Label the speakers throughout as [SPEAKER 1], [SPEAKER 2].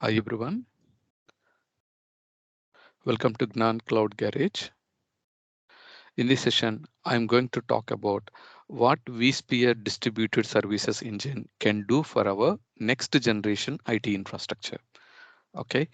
[SPEAKER 1] Hi everyone, welcome to Gnan Cloud Garage. In this session, I'm going to talk about what vSphere distributed services engine can do for our next generation IT infrastructure. Okay,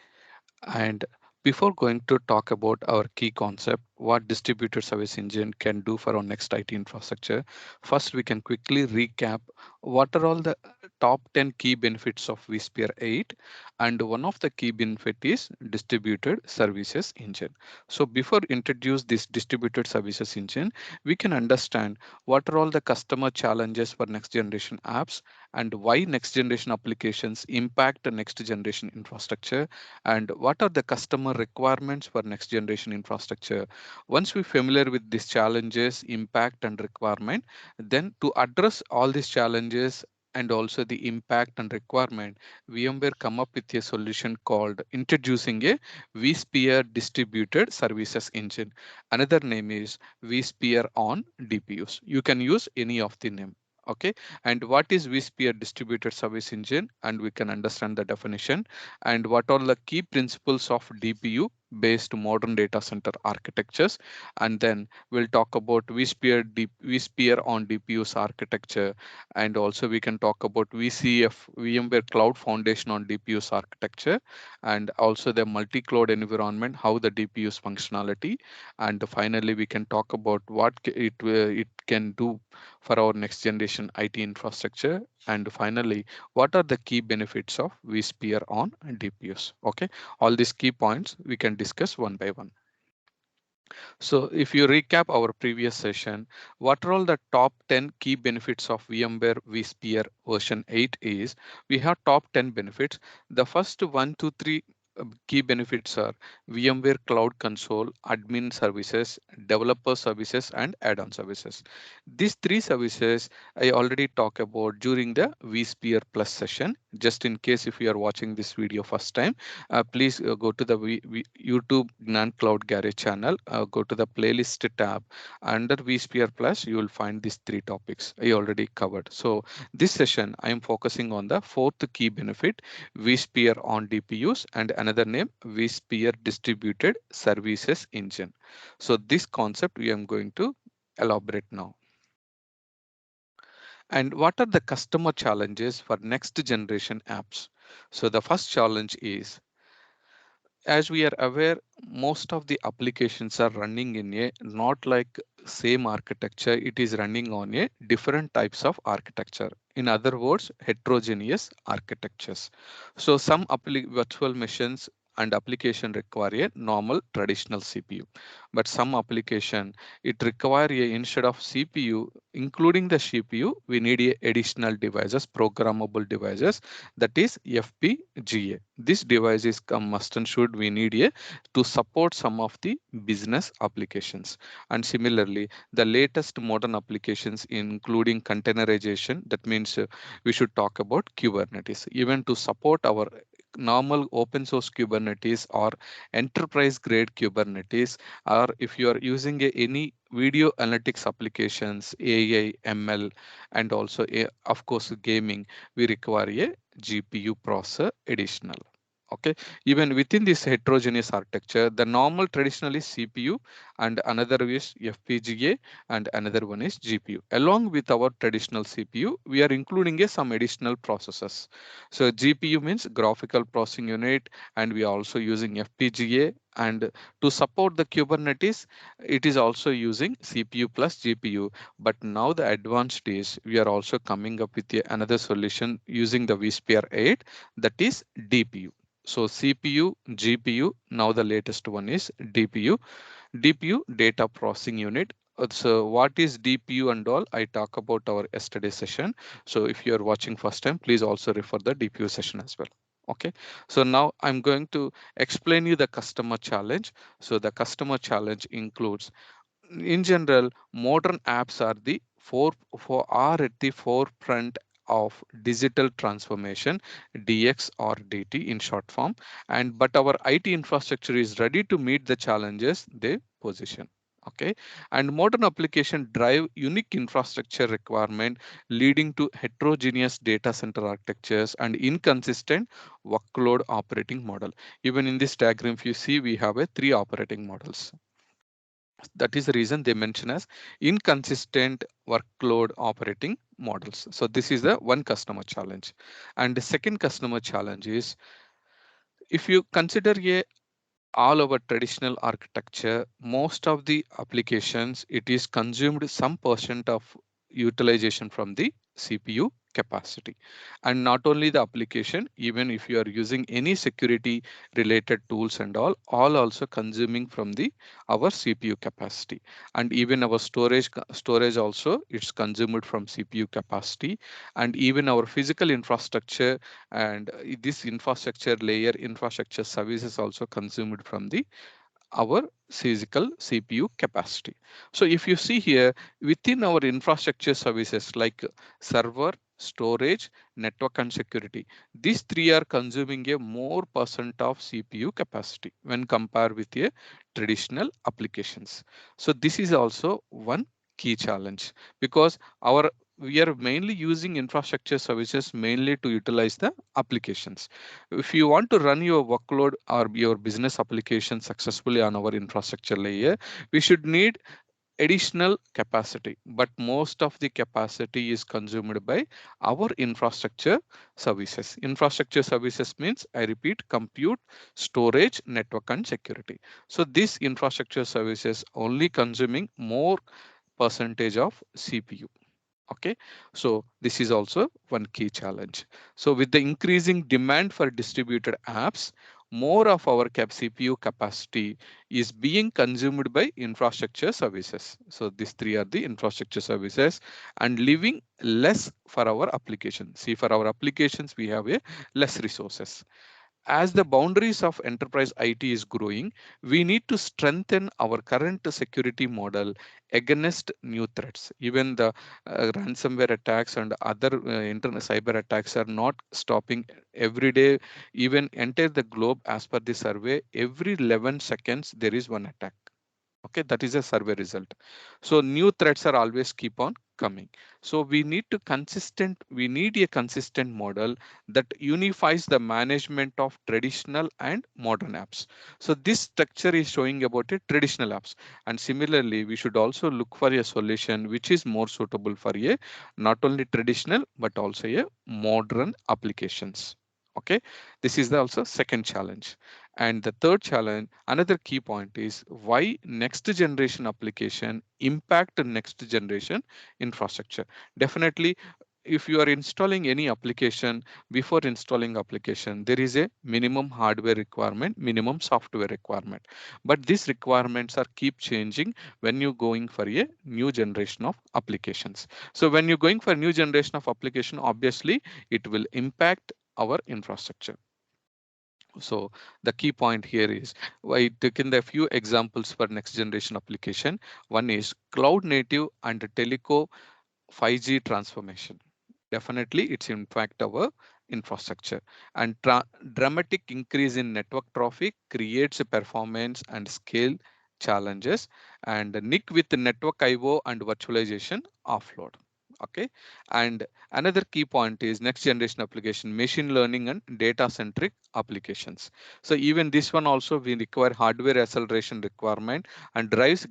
[SPEAKER 1] and before going to talk about our key concept, what distributed service engine can do for our next IT infrastructure, first we can quickly recap what are all the top 10 key benefits of vSphere 8, and one of the key benefit is distributed services engine. So before introduce this distributed services engine, we can understand what are all the customer challenges for next generation apps and why next generation applications impact the next generation infrastructure and what are the customer requirements for next generation infrastructure. Once we familiar with these challenges, impact and requirement, then to address all these challenges and also the impact and requirement, VMware come up with a solution called introducing a vSphere distributed services engine. Another name is vSphere on DPUs. You can use any of the name. Okay, and what is vSphere distributed service engine? And we can understand the definition and what are the key principles of DPU based modern data center architectures. And then we'll talk about vSphere on DPUs architecture. And also we can talk about VCF, VMware Cloud Foundation on DPUs architecture, and also the multi-cloud environment, how the DPUs functionality. And finally, we can talk about what it can do for our next generation IT infrastructure. And finally, what are the key benefits of vSphere on DPUs? Okay, all these key points we can discuss one by one. So if you recap our previous session, what are all the top 10 key benefits of VMware vSphere version 8 is we have top 10 benefits. The first one, two, three key benefits are VMware Cloud Console, admin services, developer services, and add-on services. These three services I already talked about during the vSphere Plus session. Just in case if you are watching this video first time, please go to the YouTube Gnan Cloud Garage channel, go to the playlist tab. Under vSphere Plus, you will find these three topics I already covered. So this session, I am focusing on the fourth key benefit, vSphere on DPUs, and another name, vSphere Distributed Services Engine. So this concept we am going to elaborate now. And what are the customer challenges for next generation apps? So the first challenge is, as we are aware, most of the applications are running in a not like same architecture. It is running on a different types of architecture. In other words, heterogeneous architectures. So some virtual machines and application require a normal traditional CPU, but some application it require a, instead of CPU including the CPU, we need a additional devices, programmable devices, that is FPGA. This device is must and should we need a to support some of the business applications. And similarly, the latest modern applications including containerization, that means we should talk about Kubernetes, even to support our normal open source Kubernetes or enterprise grade Kubernetes, or if you are using any video analytics applications, AI, ML, and also of course gaming, we require a GPU processor additional. Okay, even within this heterogeneous architecture, the normal traditional is CPU, and another is FPGA, and another one is GPU. Along with our traditional CPU, we are including some additional processors. So GPU means graphical processing unit, and we are also using FPGA. And to support the Kubernetes, it is also using CPU plus GPU. But now the advanced is we are also coming up with another solution using the vSphere 8, that is DPU. So CPU, GPU, now the latest one is DPU. DPU, data processing unit. So what is DPU and all? I talk about our yesterday session. So if you are watching first time, please also refer the DPU session as well. Okay, so now I'm going to explain you the customer challenge. So the customer challenge includes, in general, modern apps are the are at the forefront of digital transformation, DX or DT in short form, and but our IT infrastructure is ready to meet the challenges they position. Okay, and modern application drive unique infrastructure requirement, leading to heterogeneous data center architectures and inconsistent workload operating model. Even in this diagram, if you see, we have a three operating models. That is the reason they mention as inconsistent workload operating models. So this is the one customer challenge. And the second customer challenge is, if you consider a all our traditional architecture, most of the applications, it is consumed some percent of utilization from the CPU capacity. And not only the application, even if you are using any security related tools and all also consuming from the our CPU capacity. And even our storage also, it's consumed from CPU capacity. And even our physical infrastructure and this infrastructure layer infrastructure services also consumed from the our physical CPU capacity. So if you see here, within our infrastructure services like server, storage, network and security, these three are consuming a more percent of CPU capacity when compared with a traditional applications. So this is also one key challenge, because our we are mainly using infrastructure services mainly to utilize the applications. If you want to run your workload or your business application successfully on our infrastructure layer, we should need additional capacity, but most of the capacity is consumed by our infrastructure services. Infrastructure services means, I repeat, compute, storage, network and security. So this infrastructure services only consuming more percentage of CPU. Okay, so this is also one key challenge. So with the increasing demand for distributed apps, more of our CPU capacity is being consumed by infrastructure services. So these three are the infrastructure services, and leaving less for our application. See, for our applications we have a less resources. As the boundaries of enterprise IT is growing, we need to strengthen our current security model against new threats. Even the ransomware attacks and other internet cyber attacks are not stopping every day. Even enter the globe, as per the survey, every 11 seconds there is one attack. Okay, that is a survey result. So new threats are always keep on coming. So we need a consistent model that unifies the management of traditional and modern apps. So this structure is showing about a traditional apps, and similarly we should also look for a solution which is more suitable for a not only traditional but also a modern applications. Okay, this is the also second challenge. And the third challenge, another key point is why next generation application impact next generation infrastructure. Definitely, if you are installing any application, before installing application, there is a minimum hardware requirement, minimum software requirement. But these requirements are keep changing when you're going for a new generation of applications. So when you're going for a new generation of application, obviously it will impact our infrastructure. So the key point here is, I taken the few examples for next generation application. One is cloud native and teleco 5G transformation. Definitely, it's impact our infrastructure, and dramatic increase in network traffic creates a performance and scale challenges, and NIC with network IO and virtualization offload. Okay, and another key point is next generation application, machine learning and data centric applications. So even this one also we require hardware acceleration requirement and drives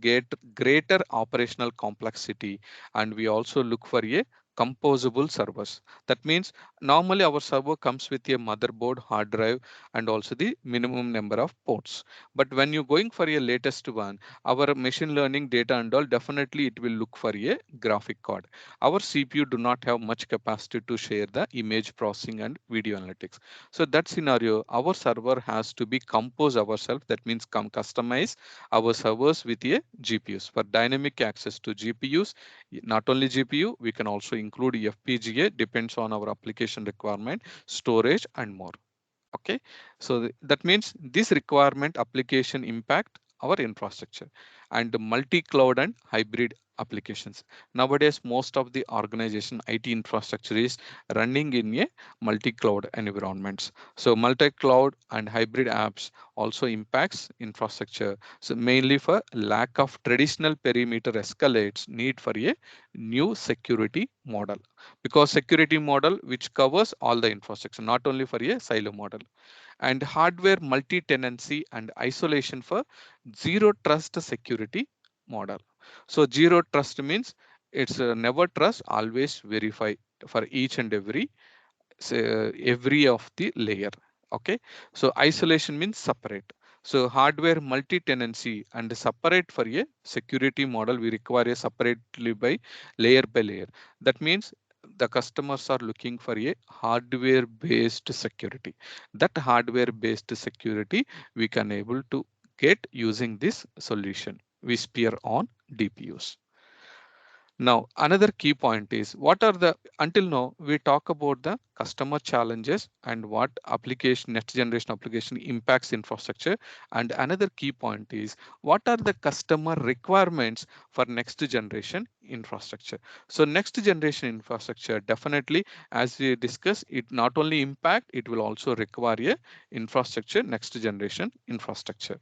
[SPEAKER 1] greater operational complexity, and we also look for a composable servers. That means normally our server comes with a motherboard, hard drive, and also the minimum number of ports. But when you're going for a latest one, our machine learning data and all, definitely it will look for a graphic card. Our CPU do not have much capacity to share the image processing and video analytics. So that scenario, our server has to be composed ourselves. That means customize our servers with a GPUs for dynamic access to GPUs. Not only GPU, we can also include FPGA, depends on our application requirement, storage and more. Okay, so that means this requirement application impact our infrastructure, and multi-cloud and hybrid applications. Nowadays, most of the organization IT infrastructure is running in a multi-cloud environments. So multi-cloud and hybrid apps also impacts infrastructure. So mainly for lack of traditional perimeter escalates need for a new security model, because security model which covers all the infrastructure, not only for a silo model. And hardware multi-tenancy and isolation for zero trust security model. So zero trust means it's never trust, always verify for each and every of the layer. Okay, so isolation means separate. So hardware multi-tenancy and separate for a security model, we require a separately by layer. That means the customers are looking for a hardware based security. That hardware based security we can able to get using this solution vSphere on DPUs. Now, another key point is what are the, until now, we talk about the customer challenges and what application, next generation application impacts infrastructure. And another key point is what are the customer requirements for next generation infrastructure. So next generation infrastructure, definitely, as we discussed, it not only impact, it will also require a infrastructure, next generation infrastructure.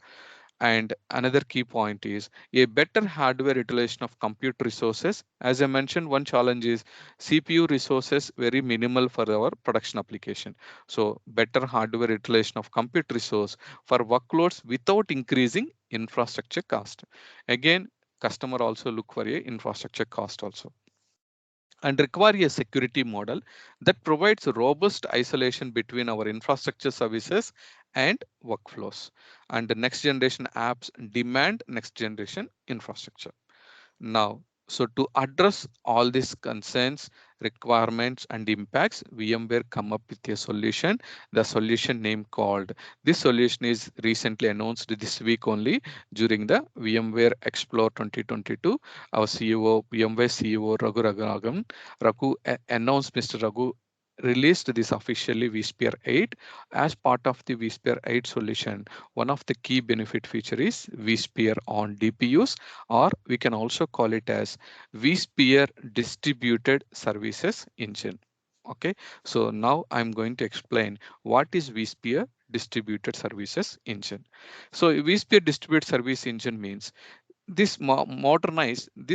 [SPEAKER 1] And another key point is a better hardware utilization of compute resources. As I mentioned, one challenge is CPU resources very minimal for our production application. So better hardware utilization of compute resource for workloads without increasing infrastructure cost. Again, customer also look for a infrastructure cost also, and require a security model that provides robust isolation between our infrastructure services and workflows. And the next generation apps demand next generation infrastructure. Now, so to address all these concerns, requirements, and impacts, VMware come up with a solution. The solution name called, this solution is recently announced this week only during the VMware Explore 2022. Our CEO, VMware CEO Raghu announced, Mr. Raghu released this officially vSphere 8 as part of the vSphere 8 solution. One of the key benefit feature is vSphere on DPUs, or we can also call it as vSphere distributed services engine. Okay, so now I'm going to explain what is vSphere distributed services engine. So vSphere distributed service engine means this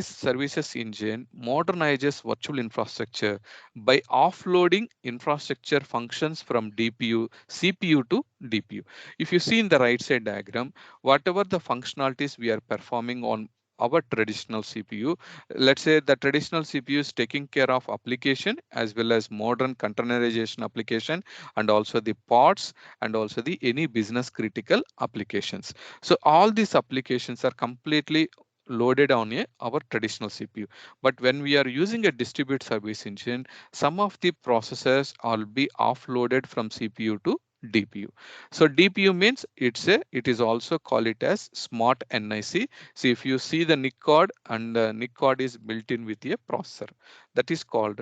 [SPEAKER 1] services engine modernizes virtual infrastructure by offloading infrastructure functions from DPU, CPU to DPU. If you see in the right side diagram, whatever the functionalities we are performing on our traditional CPU, let's say the traditional CPU is taking care of application as well as modern containerization application, and also the pods, and also the any business critical applications. So all these applications are completely loaded on our traditional CPU. But when we are using a distributed service engine, some of the processes will be offloaded from CPU to DPU. So DPU means it is also call it as smart NIC. So if you see the NIC card, and the NIC card is built in with a processor, that is called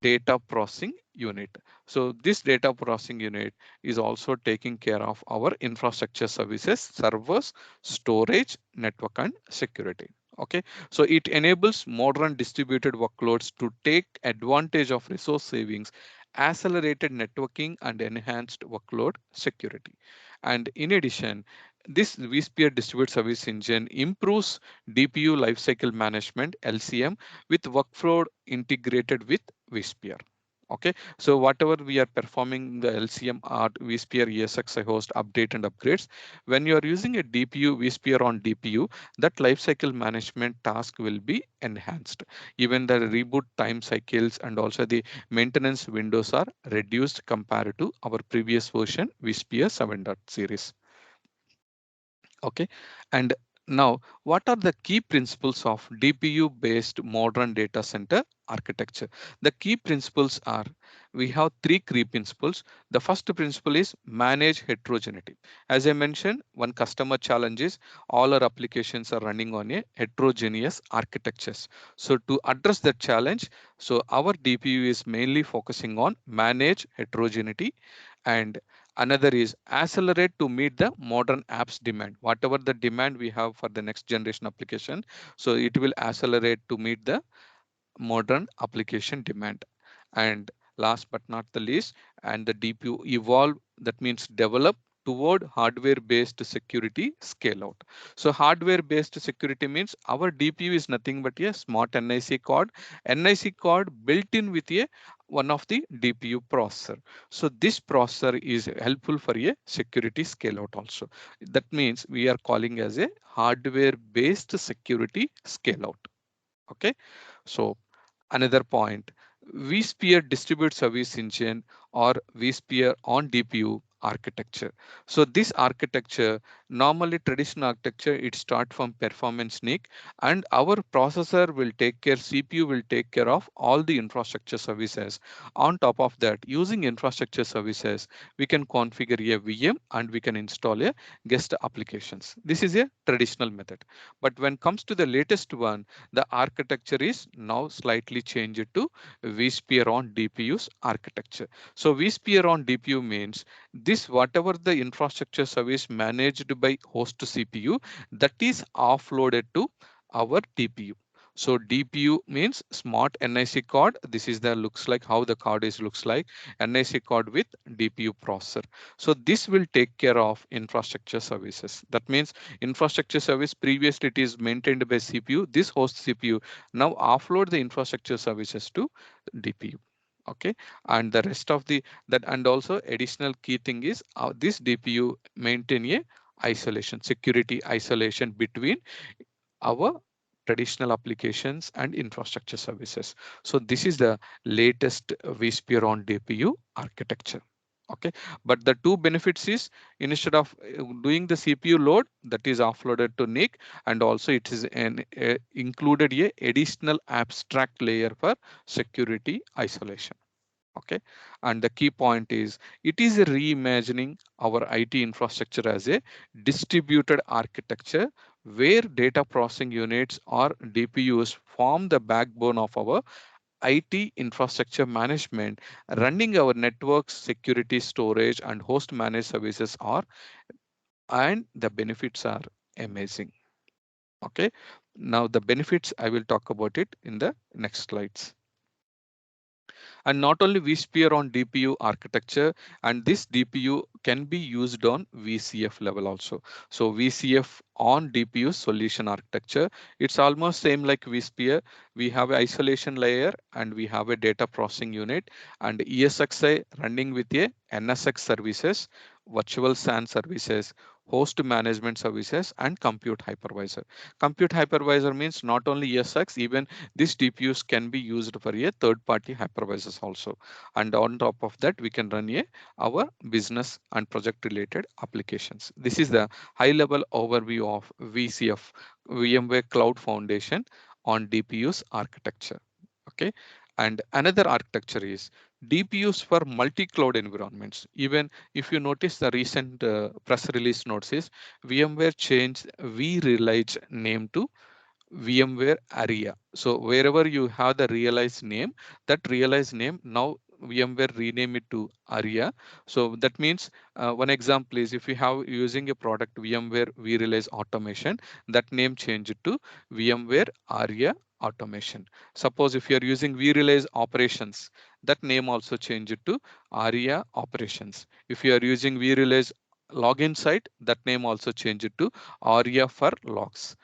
[SPEAKER 1] data processing unit. So this data processing unit is also taking care of our infrastructure services, servers, storage, network, and security. Okay, so it enables modern distributed workloads to take advantage of resource savings, accelerated networking, and enhanced workload security. And in addition, this vSphere distributed service engine improves DPU lifecycle management (LCM) with workflow integrated with vSphere. Okay, so whatever we are performing the LCM or vSphere ESXi host update and upgrades, when you are using a DPU vSphere on DPU, that lifecycle management task will be enhanced. Even the reboot time cycles and also the maintenance windows are reduced compared to our previous version vSphere 7. Series. Okay, and now what are the key principles of DPU based modern data center architecture? The key principles are, we have three key principles. The first principle is manage heterogeneity. As I mentioned, one customer challenge is all our applications are running on a heterogeneous architectures. So to address that challenge, so our DPU is mainly focusing on manage heterogeneity. And Another is accelerate to meet the modern apps demand. Whatever the demand we have for the next generation application, so it will accelerate to meet the modern application demand. And last but not the least, and the DPU evolve, that means develop toward hardware based security scale out. So hardware based security means our DPU is nothing but a smart NIC card built in with a one of the DPU processor. So this processor is helpful for a security scale out also. That means we are calling as a hardware based security scale out. Okay. So another point, vSphere distributed service engine or vSphere on DPU architecture. So this architecture, normally traditional architecture, it start from performance NIC, and our processor will take care, CPU will take care of all the infrastructure services. On top of that, using infrastructure services, we can configure a VM and we can install a guest applications. This is a traditional method. But when comes to the latest one, the architecture is now slightly changed to vSphere on DPUs architecture. So vSphere on DPU means this whatever the infrastructure service managed by host CPU, that is offloaded to our DPU. So DPU means smart NIC card. This is the looks like how the card is looks like, NIC card with DPU processor. So this will take care of infrastructure services. That means infrastructure service previously it is maintained by CPU. This host CPU now offload the infrastructure services to DPU. Okay, and the rest of the that, and also additional key thing is this DPU maintain a isolation, security isolation between our traditional applications and infrastructure services. So this is the latest vSphere on DPU architecture. Okay, but the two benefits is instead of doing the CPU load, that is offloaded to NIC, and also it is included a additional abstract layer for security isolation. Okay, and the key point is it is reimagining our IT infrastructure as a distributed architecture where data processing units or DPUs form the backbone of our IT infrastructure management. Running our networks, security, storage, and host managed services are, and the benefits are amazing. Okay, now the benefits I will talk about it in the next slides. And not only vSphere on DPU architecture, and this DPU can be used on VCF level also. So VCF on DPU solution architecture, it's almost same like vSphere. We have an isolation layer and we have a data processing unit and ESXi running with a NSX services, virtual SAN services, host management services, and compute hypervisor. Compute hypervisor means not only ESX, even these DPUs can be used for a third-party hypervisors also. And on top of that, we can run our business and project-related applications. This is the high-level overview of VCF, VMware Cloud Foundation on DPUs architecture. Okay. And another architecture is DPUs for multi-cloud environments. Even if you notice the recent press release notices, VMware changed vRealize name to VMware area. So wherever you have the realized name, that realized name now VMware rename it to area. So that means one example is if you have using a product VMware vRealize automation, that name change it to VMware area automation. Suppose if you are using vRealize operations, that name also change it to area operations. If you are using vRealize login site, that name also change it to aria for logs.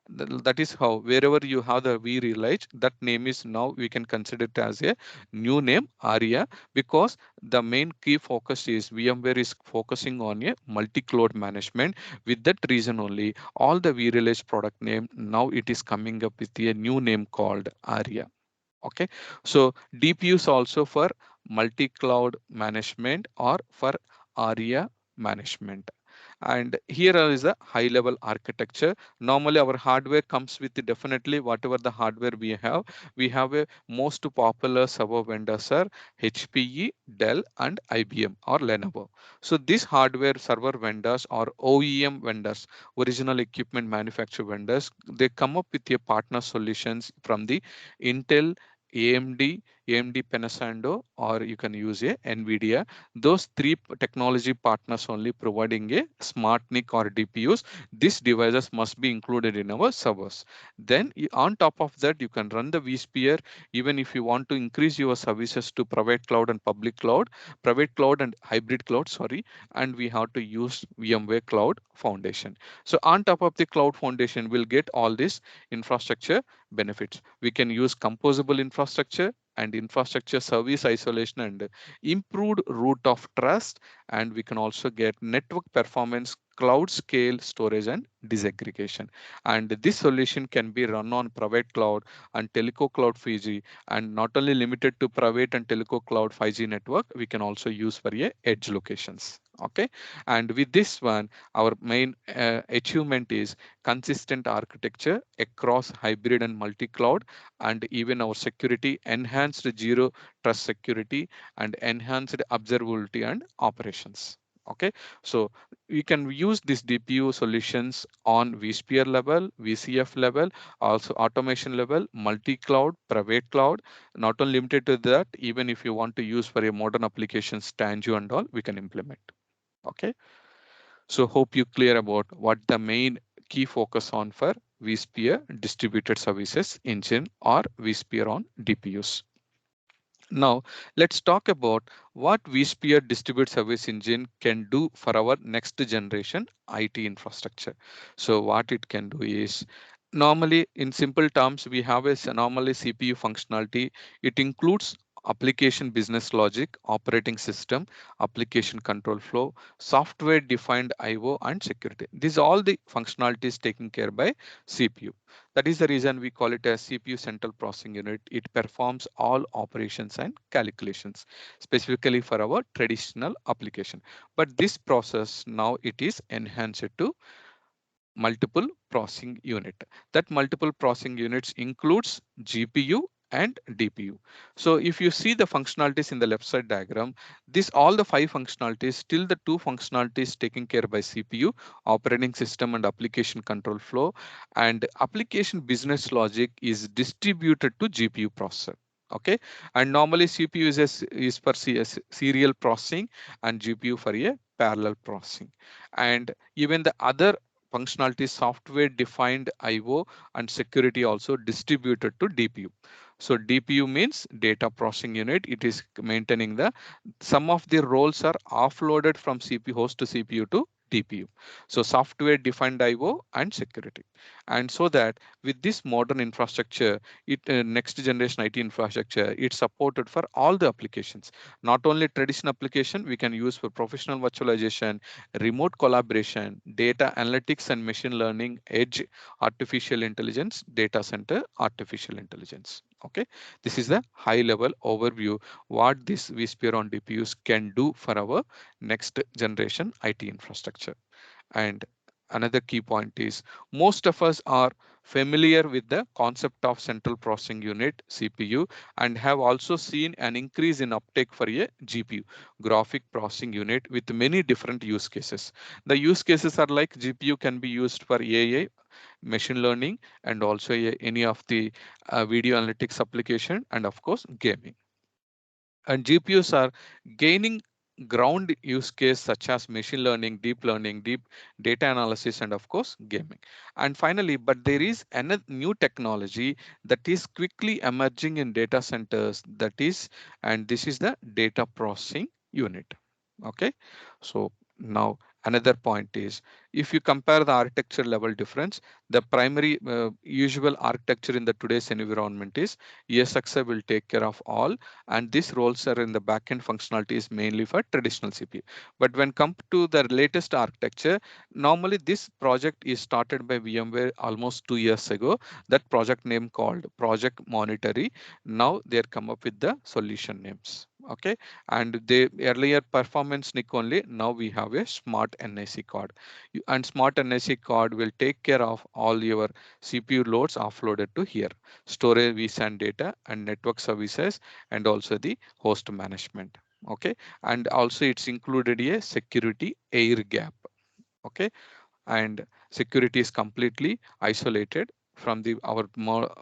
[SPEAKER 1] That is how wherever you have the vRealize, that name is now we can consider it as a new name aria, because the main key focus is VMware is focusing on a multi-cloud management. With that reason only, all the vRealize product name now it is coming up with a new name called aria. Okay, so DPUs also for multi-cloud management or for aria management. And here is a high level architecture. Normally our hardware comes with definitely whatever the hardware we have a most popular server vendors are HPE, Dell, and IBM or Lenovo. So these hardware server vendors or OEM vendors, original equipment manufacturer vendors, they come up with a partner solutions from the Intel, AMD, AMD Pensando, or you can use a NVIDIA. Those three technology partners only providing a smart NIC or DPUs. These devices must be included in our servers. Then on top of that, you can run the vSphere even if you want to increase your services to private cloud and public cloud, private cloud and hybrid cloud, sorry, and we have to use VMware Cloud Foundation. So on top of the cloud foundation, we'll get all this infrastructure benefits. We can use composable infrastructure and infrastructure service isolation and improved root of trust, and we can also get network performance, cloud scale storage and disaggregation. And this solution can be run on private cloud and telco cloud 5G, and not only limited to private and telco cloud 5G network, we can also use for a edge locations. Okay, and with this one, our main achievement is consistent architecture across hybrid and multi-cloud, and even our security, enhanced zero trust security and enhanced observability and operations. Okay, so we can use these DPU solutions on vSphere level, VCF level, also automation level, multi-cloud, private cloud. Not only limited to that, even if you want to use for a modern applications, Tango and all, we can implement. Okay, so hope you clear about what the main key focus on for vSphere distributed services engine or vSphere on DPUs. Now, let's talk about what vSphere distributed service engine can do for our next generation IT infrastructure. So what it can do is, normally in simple terms, we have a normally CPU functionality. It includes application business logic, operating system, application control flow, software defined IO and security. These are all the functionalities taken care by CPU. That is the reason we call it a CPU central processing unit. It performs all operations and calculations specifically for our traditional application. But this process now it is enhanced to multiple processing unit. That multiple processing units includes GPU and DPU. So if you see the functionalities in the left side diagram, this all the five functionalities, still the two functionalities taken care by CPU, operating system and application control flow, and application business logic is distributed to GPU processor. Okay, and normally CPU is for serial processing and GPU for a parallel processing, and even the other functionality, software defined IO and security also distributed to DPU. So DPU means data processing unit. It is maintaining the, some of the roles are offloaded from CPU host to CPU to DPU. So software defined IO and security. And so that with this modern infrastructure, it next generation IT infrastructure, it's supported for all the applications. Not only traditional application, we can use for professional virtualization, remote collaboration, data analytics and machine learning, edge, artificial intelligence, data center, artificial intelligence. Okay, this is the high level overview what this vSphere on DPUs can do for our next generation IT infrastructure. And another key point is, most of us are familiar with the concept of central processing unit CPU and have also seen an increase in uptake for a GPU, graphic processing unit, with many different use cases. The use cases are like GPU can be used for AI, machine learning, and also any of the video analytics application, and of course gaming. And GPUs are gaining ground use case such as machine learning, deep data analysis, and of course gaming. And finally, but there is another new technology that is quickly emerging in data centers, that is, and this is the data processing unit. Okay, so now another point is, if you compare the architecture level difference, the primary usual architecture in the today's environment is ESXi will take care of all, and these roles are in the backend functionality is mainly for traditional CPU. But when come to the latest architecture, normally this project is started by VMware almost 2 years ago. That project name called Project Monitory. Now they come up with the solution names. Okay, and the earlier performance NIC only. Now we have a smart NIC card, and smart NIC card will take care of all your CPU loads offloaded to here, storage, vSAN data, and network services, and also the host management. Okay, and also it's included a security air gap. Okay, and security is completely isolated from the our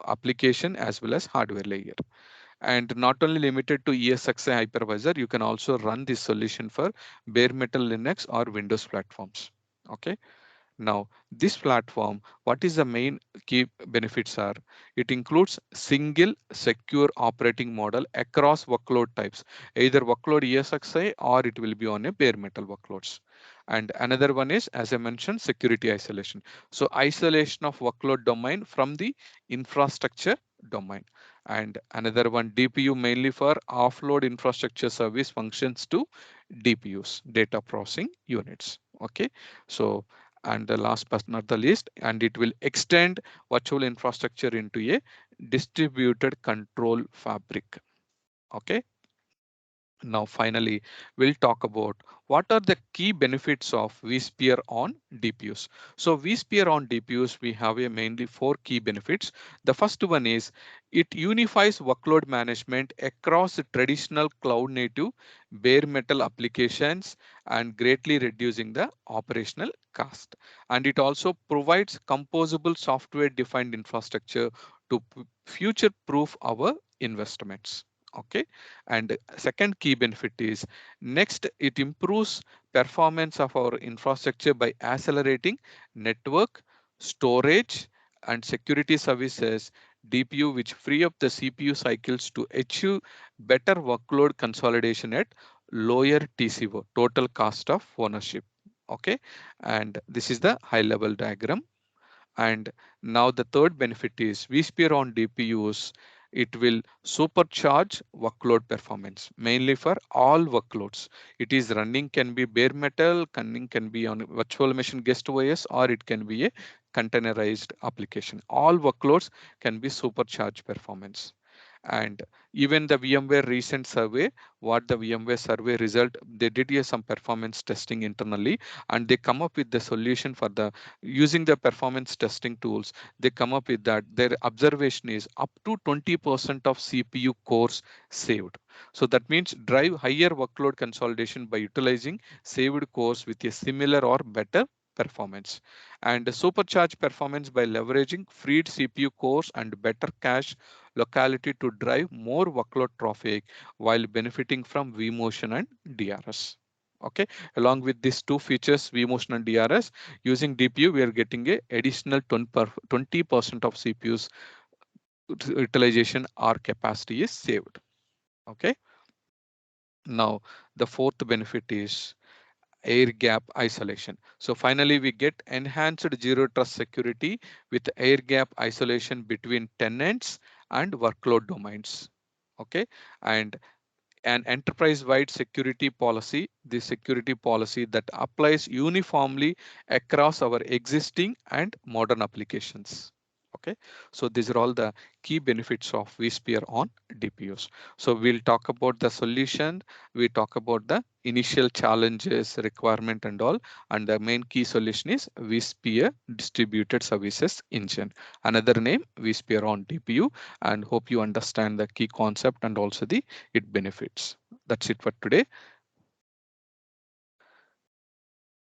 [SPEAKER 1] application as well as hardware layer. And not only limited to ESXi hypervisor, you can also run this solution for bare metal Linux or Windows platforms. Okay. Now, this platform, what is the main key benefits are? It includes single secure operating model across workload types, either workload ESXi or it will be on a bare metal workloads. And another one is, as I mentioned, security isolation. So isolation of workload domain from the infrastructure domain. And another one, DPU mainly for offload infrastructure service functions to DPUs, data processing units. Okay. So and the last but not the least, and it will extend virtual infrastructure into a distributed control fabric. Okay. Now, finally, we'll talk about what are the key benefits of vSphere on DPUs. So vSphere on DPUs, we have a mainly four key benefits. The first one is it unifies workload management across the traditional cloud native bare metal applications and greatly reducing the operational cost. And it also provides composable software defined infrastructure to future proof our investments. Okay. And second key benefit is next, it improves performance of our infrastructure by accelerating network, storage, and security services DPU, which free up the CPU cycles to achieve better workload consolidation at lower TCO, total cost of ownership. Okay, and this is the high level diagram. And now the third benefit is vSphere on DPUs. It will supercharge workload performance, mainly for all workloads. It is running can be bare metal, can be on virtual machine guest OS, or it can be a containerized application. All workloads can be supercharged performance. And even the VMware recent survey, what the VMware survey result, they did some performance testing internally, and they come up with the solution for the using the performance testing tools. They come up with that their observation is up to 20% of CPU cores saved. So that means drive higher workload consolidation by utilizing saved cores with a similar or better performance, and supercharge performance by leveraging freed CPU cores and better cache locality to drive more workload traffic while benefiting from vMotion and DRS. Okay, along with these two features, vMotion and DRS, using DPU, we are getting a additional 20% of CPU's utilization or capacity is saved. Okay. Now, the fourth benefit is air gap isolation. So finally, we get enhanced zero trust security with air gap isolation between tenants and workload domains. Okay, and an enterprise-wide security policy, the security policy that applies uniformly across our existing and modern applications. Okay, so these are all the key benefits of vSphere on DPUs. So we'll talk about the solution, we talk about the initial challenges, requirement and all, and the main key solution is vSphere Distributed Services Engine. Another name, vSphere on DPU, and hope you understand the key concept and also the it benefits. That's it for today.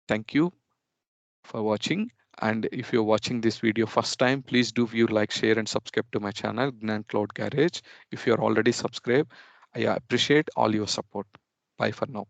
[SPEAKER 1] Thank you for watching. And if you're watching this video first time, please do view, like, share, and subscribe to my channel, Gnan Cloud Garage. If you're already subscribed, I appreciate all your support. Bye for now.